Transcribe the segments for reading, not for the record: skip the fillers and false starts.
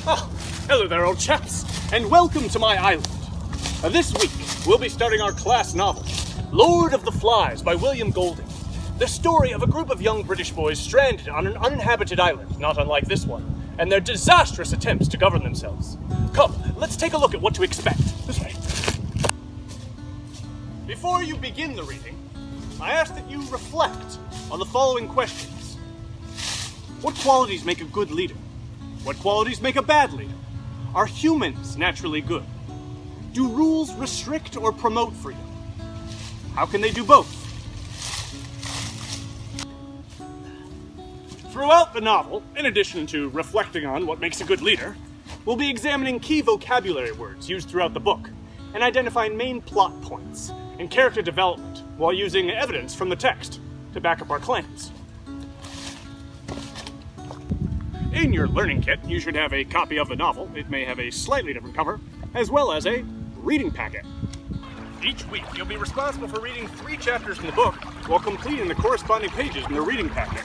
Oh, hello there, old chaps, and welcome to my island. This week, we'll be starting our class novel, Lord of the Flies by William Golding. The story of a group of young British boys stranded on an uninhabited island, not unlike this one, and their disastrous attempts to govern themselves. Come, let's take a look at what to expect. This way. Before you begin the reading, I ask that you reflect on the following questions. What qualities make a good leader? What qualities make a bad leader? Are humans naturally good? Do rules restrict or promote freedom? How can they do both? Throughout the novel, in addition to reflecting on what makes a good leader, we'll be examining key vocabulary words used throughout the book and identifying main plot points and character development while using evidence from the text to back up our claims. In your learning kit, you should have a copy of the novel. It may have a slightly different cover, as well as a reading packet. Each week, you'll be responsible for reading 3 chapters in the book while completing the corresponding pages in the reading packet.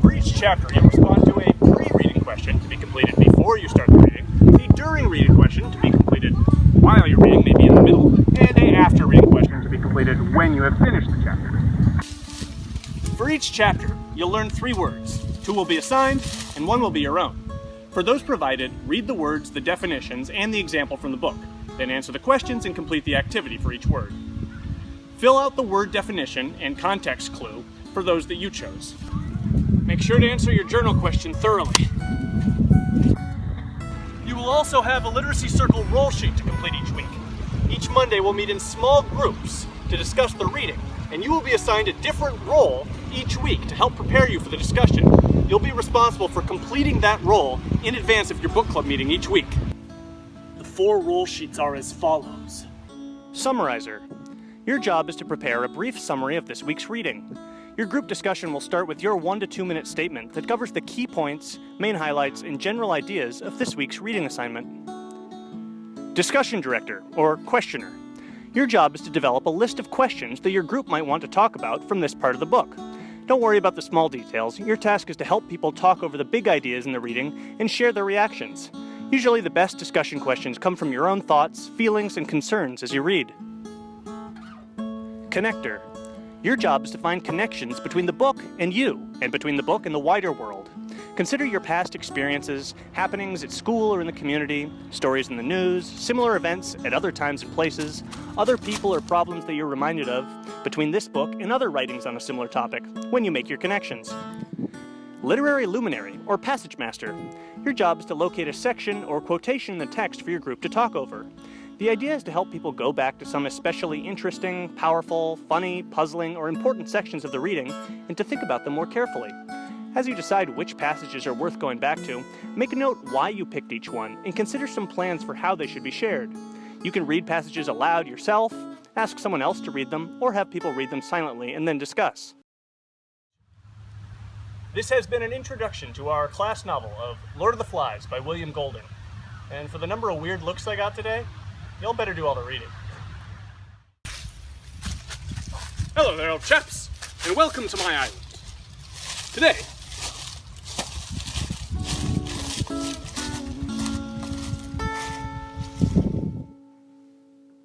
For each chapter, you'll respond to a pre-reading question to be completed before you start the reading, a during-reading question to be completed while you're reading, maybe in the middle, and a after-reading question to be completed when you have finished the chapter. For each chapter, you'll learn 3 words. 2 will be assigned, and 1 will be your own. For those provided, read the words, the definitions, and the example from the book. Then answer the questions and complete the activity for each word. Fill out the word definition and context clue for those that you chose. Make sure to answer your journal question thoroughly. You will also have a Literacy Circle roll sheet to complete each week. Each Monday we'll meet in small groups to discuss the reading, and you will be assigned a different role each week to help prepare you for the discussion. You'll be responsible for completing that role in advance of your book club meeting each week. The 4 role sheets are as follows. Summarizer. Your job is to prepare a brief summary of this week's reading. Your group discussion will start with your 1 to 2 minute statement that covers the key points, main highlights, and general ideas of this week's reading assignment. Discussion Director, or Questioner. Your job is to develop a list of questions that your group might want to talk about from this part of the book. Don't worry about the small details. Your task is to help people talk over the big ideas in the reading and share their reactions. Usually the best discussion questions come from your own thoughts, feelings, and concerns as you read. Connector. Your job is to find connections between the book and you, and between the book and the wider world. Consider your past experiences, happenings at school or in the community, stories in the news, similar events at other times and places, other people or problems that you're reminded of, between this book and other writings on a similar topic, when you make your connections. Literary Luminary, or Passage Master. Your job is to locate a section or quotation in the text for your group to talk over. The idea is to help people go back to some especially interesting, powerful, funny, puzzling, or important sections of the reading, and to think about them more carefully. As you decide which passages are worth going back to, make a note why you picked each one, and consider some plans for how they should be shared. You can read passages aloud yourself, ask someone else to read them, or have people read them silently and then discuss. This has been an introduction to our class novel of Lord of the Flies by William Golding. And for the number of weird looks I got today, y'all better do all the reading. Hello there, old chaps, and welcome to my island. Today,